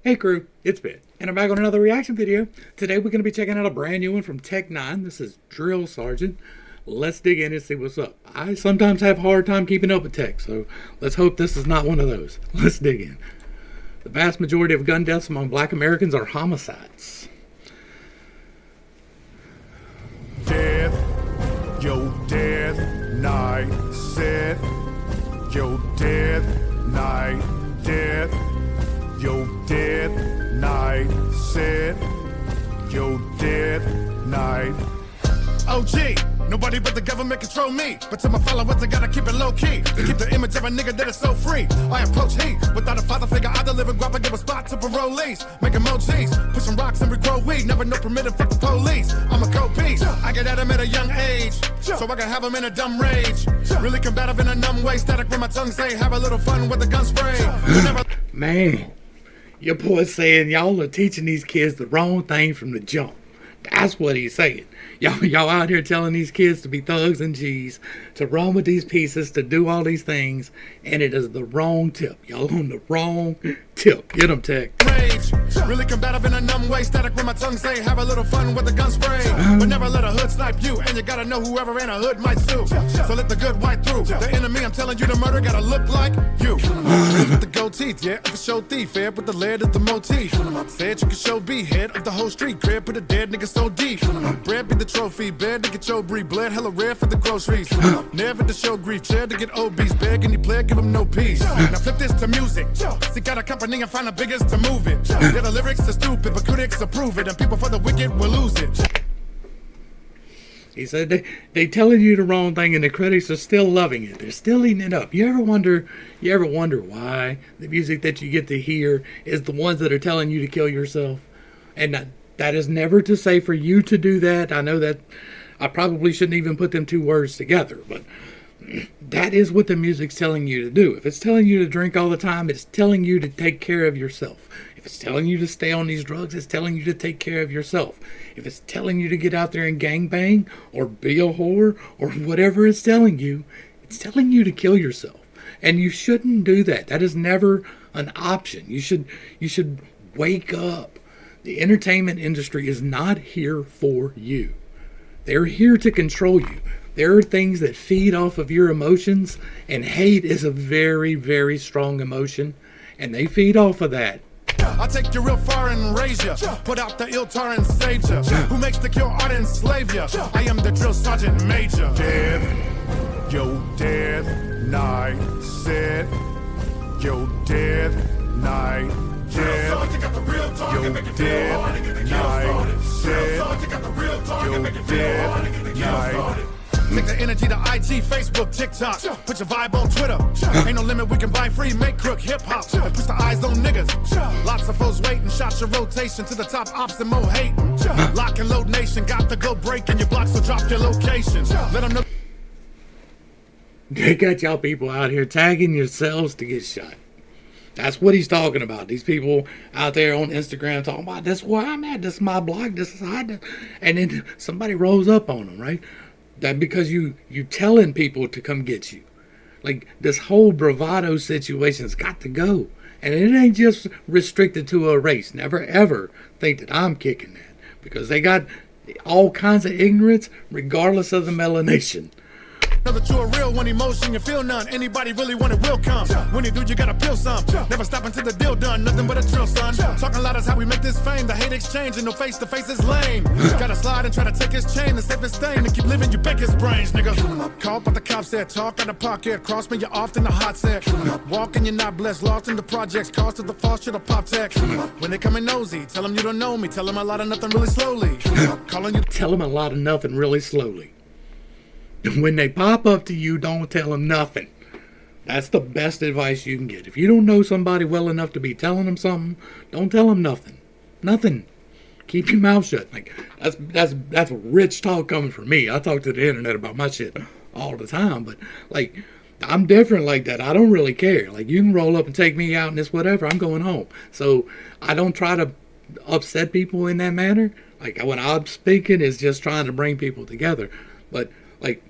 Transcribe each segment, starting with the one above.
Hey crew, it's Bit, and I'm back on another reaction video. Today we're going to be checking out a brand new one from N9ne. This is Drill Sergeant. Let's dig in and see what's up. I sometimes have a hard time keeping up with tech, so let's hope this is not one of those. Let's dig in. The vast majority of gun deaths among black Americans are homicides. Death, yo, death, night, set, yo, death, night, death, yo, death, night, set, yo, death, night. OG, nobody but the government control me. But to my followers, I gotta keep it low key. To keep the image of a nigga that is so free. I approach heat without a father figure. I deliver guap and give a spot to parolees. Make emojis, pushing rocks and regrow weed. Never no permitted, fuck the police. I'm a cold piece. I get at him at a young age, so I can have him in a dumb rage. Really combative in a numb way. Static when my tongue say, have a little fun with the gun spray. Man, your boy's saying y'all are teaching these kids the wrong thing from the jump. That's what he's saying. Y'all out here telling these kids to be thugs and G's, to run with these pieces, to do all these things, and it is the wrong tip. Y'all on the wrong tip. Get them, Tech. Rage, really combative in a numb way. Static when my tongue say, have a little fun with the gun spray. But never let a hood snipe you, and you gotta know whoever in a hood might sue. So let the good white through. The enemy I'm telling you to murder gotta look like you. With the gold teeth, yeah, of a show thief. Head with the lead is the motif. Said you can show B, head of the whole street. Crib put a dead nigga so deep. Bread be the trophy, bed to get your breed. Bled hella rare for the groceries. Never to show grief, chair to get obese. Begging you play, give him no peace. Now flip this to music. Seek out a company and find the biggest to move it. Yeah, the lyrics are stupid, but critics approve it. And people for the wicked will lose it. He said they telling you the wrong thing and the critics are still loving it. They're still eating it up. You ever wonder why the music that you get to hear is the ones that are telling you to kill yourself? And that is never to say for you to do that. I know that I probably shouldn't even put them two words together, but that is what the music's telling you to do. If it's telling you to drink all the time, it's telling you to take care of yourself. If it's telling you to stay on these drugs, it's telling you to take care of yourself. If it's telling you to get out there and gangbang or be a whore or whatever it's telling you to kill yourself. And you shouldn't do that. That is never an option. You should wake up. The entertainment industry is not here for you. They're here to control you. There are things that feed off of your emotions, and hate is a very, very strong emotion, and they feed off of that. I'll take you real far and raise ya. Put out the ill tar and save ya. Who makes the kill art and slave ya? I am the drill sergeant major. Death, yo, death, night, set, yo, death, night, death, yo, death, night, set, yo, death, night. Take the energy to IG, Facebook, TikTok. Put your vibe on Twitter. Ain't no limit, we can buy free, make crook hip hop. And push the eyes on niggas. Lots of folks waiting, shot your rotation to the top ops and more hating. Lock and load nation, got to go breaking your block, so drop your location. Let them know. They got y'all people out here tagging yourselves to get shot. That's what he's talking about. These people out there on Instagram talking about, this is where I'm at, this is my block, this is how and then somebody rolls up on them, right? That because you telling people to come get you. Like, this whole bravado situation's got to go. And it ain't just restricted to a race. Never ever think that I'm kicking that. Because they got all kinds of ignorance regardless of the melanation. Know that you're real when emotion you feel none. Anybody really want it will come. When you do, you gotta feel some. Never stop until the deal done. Nothing but a drill, son. Talking loud is how we make this fame. The hate exchange and no face to face is lame. Gotta slide and try to take his chain. The safest thing to keep living, you beg his brains, nigga. Call but the cops said, talk out of pocket. Cross me, you're off in the hot set. Walking, you're not blessed. Lost in the projects. Cost of the false shit, a pop tech. When they coming nosy, tell them you don't know me. Tell them a lot of nothing really slowly. Calling you. Tell them a lot of nothing really slowly. When they pop up to you, don't tell them nothing. That's the best advice you can get. If you don't know somebody well enough to be telling them something, don't tell them nothing. Nothing. Keep your mouth shut. Like, that's rich talk coming from me. I talk to the internet about my shit all the time, but like, I'm different like that. I don't really care. Like, you can roll up and take me out and it's whatever. I'm going home. So I don't try to upset people in that manner. Like, when I'm speaking, it's just trying to bring people together. But like,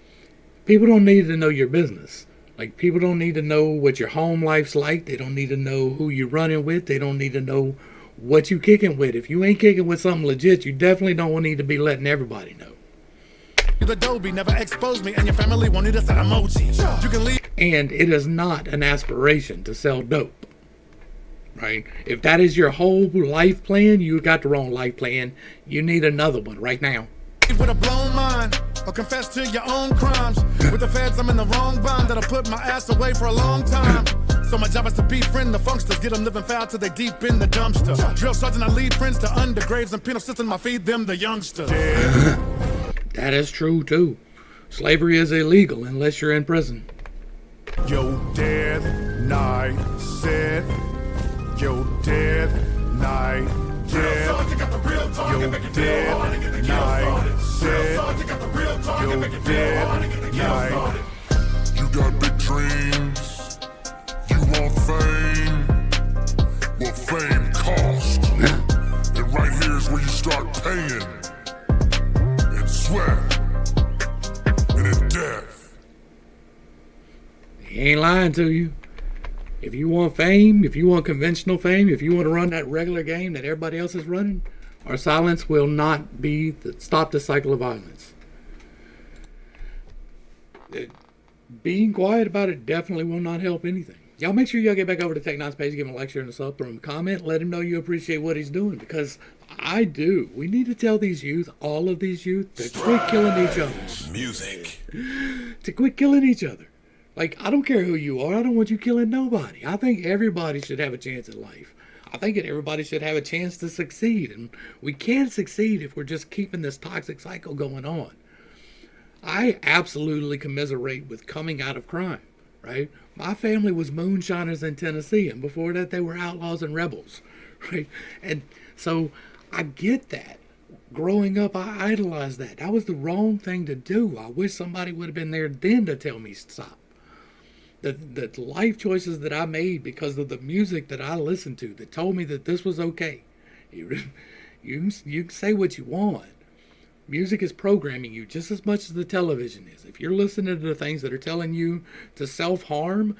people don't need to know your business. Like, people don't need to know what your home life's like. They don't need to know who you're running with. They don't need to know what you kicking with. If you ain't kicking with something legit, you definitely don't need to be letting everybody know. The Adobe never exposed me, and your family wanted us an emoji. You can leave. And it is not an aspiration to sell dope, right? If that is your whole life plan, you got the wrong life plan. You need another one right now. With a blown mind, or confess to your own crimes. With the feds, I'm in the wrong bond that'll put my ass away for a long time. So my job is to befriend the funksters, get them living foul till they deep in the dumpster. Drill sergeant, I lead friends to undergraves and penal system, I feed them the youngsters. That is true too. Slavery is illegal unless you're in prison. Yo, death night said. Yo, death night death. Yo, death night said. Yo, death night. You got big dreams. You want fame. Well, fame costs. And right here is where you start paying. In sweat. And in death. He ain't lying to you. If you want fame, if you want conventional fame, if you want to run that regular game that everybody else is running, our silence will not stop the cycle of violence. Being quiet about it definitely will not help anything. Y'all make sure y'all get back over to N9ne's page, give him a like, share, and a sub, throw him a comment, let him know you appreciate what he's doing, because I do. We need to tell these youth, all of these youth, to quit killing each other. Music. To quit killing each other. Like, I don't care who you are. I don't want you killing nobody. I think everybody should have a chance at life. I think that everybody should have a chance to succeed. And we can't succeed if we're just keeping this toxic cycle going on. I absolutely commiserate with coming out of crime, right? My family was moonshiners in Tennessee. And before that, they were outlaws and rebels, right? And so I get that. Growing up, I idolized that. That was the wrong thing to do. I wish somebody would have been there then to tell me stop. The life choices that I made because of the music that I listened to that told me that this was okay. You can say what you want. Music is programming you just as much as the television is. If you're listening to the things that are telling you to self-harm,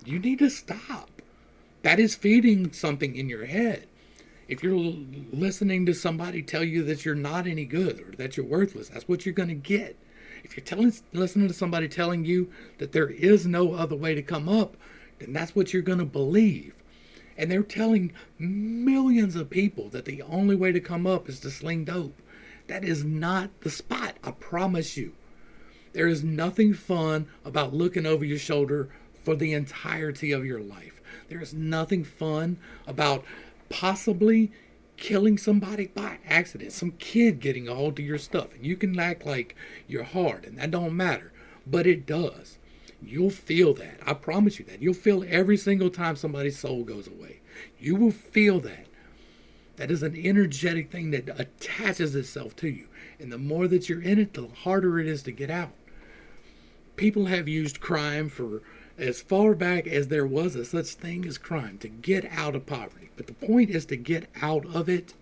you need to stop. That is feeding something in your head. If you're listening to somebody tell you that you're not any good or that you're worthless, that's what you're going to get. If you're listening to somebody telling you that there is no other way to come up, then that's what you're going to believe. And they're telling millions of people that the only way to come up is to sling dope. That is not the spot, I promise you. There is nothing fun about looking over your shoulder for the entirety of your life. There is nothing fun about possibly killing somebody by accident, some kid getting a hold of your stuff, and you can act like you're hard, and that don't matter, but it does. You'll feel that. I promise you that. You'll feel every single time somebody's soul goes away. You will feel that. That is an energetic thing that attaches itself to you, and the more that you're in it, the harder it is to get out. People have used crime for as far back as there was a such thing as crime, to get out of poverty. But the point is to get out of it,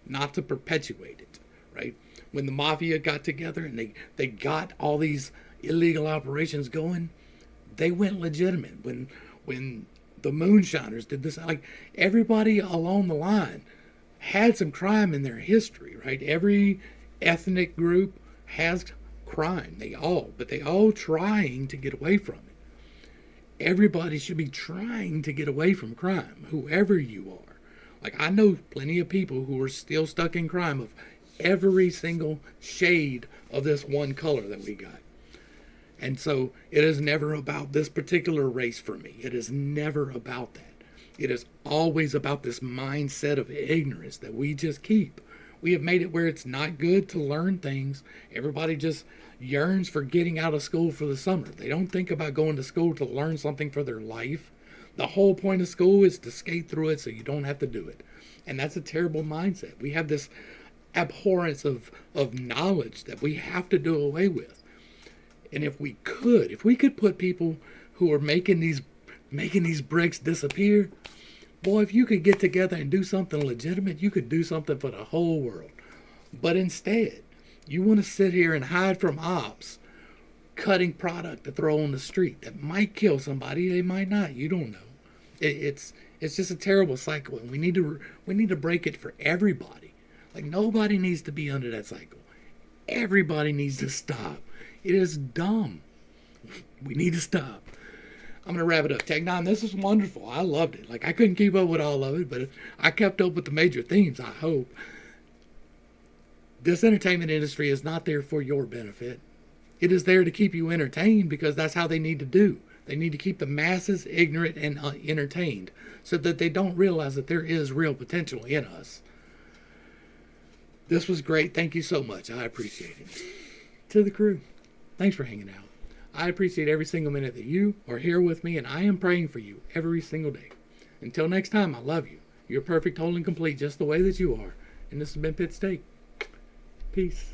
not to perpetuate it, right? When the mafia got together and they got all these illegal operations going, they went legitimate. When the moonshiners did this, like everybody along the line had some crime in their history, right? Every ethnic group has crime. They all trying to get away from it. Everybody should be trying to get away from crime, whoever you are. Like, I know plenty of people who are still stuck in crime of every single shade of this one color that we got. And so it is never about this particular race for me. It is never about that. It is always about this mindset of ignorance that we just keep. We have made it where it's not good to learn things. Everybody just yearns for getting out of school for the summer. They don't think about going to school to learn something for their life. The whole point of school is to skate through it so you don't have to do it. And that's a terrible mindset. We have this abhorrence of knowledge that we have to do away with. And if we could put people who are making these bricks disappear, boy, if you could get together and do something legitimate, you could do something for the whole world. But instead, you want to sit here and hide from ops, cutting product to throw on the street that might kill somebody, they might not, you don't know. It's It's just a terrible cycle, and we need to break it for everybody. Like, nobody needs to be under that cycle. Everybody needs to stop. It is dumb. We need to stop. I'm going to wrap it up. N9ne, this is wonderful. I loved it. Like, I couldn't keep up with all of it, but I kept up with the major themes, I hope. This entertainment industry is not there for your benefit. It is there to keep you entertained, because that's how they need to do. They need to keep the masses ignorant and entertained, so that they don't realize that there is real potential in us. This was great. Thank you so much. I appreciate it. To the crew, thanks for hanging out. I appreciate every single minute that you are here with me, and I am praying for you every single day. Until next time, I love you. You're perfect, whole, and complete just the way that you are. And this has been pittstake. Peace.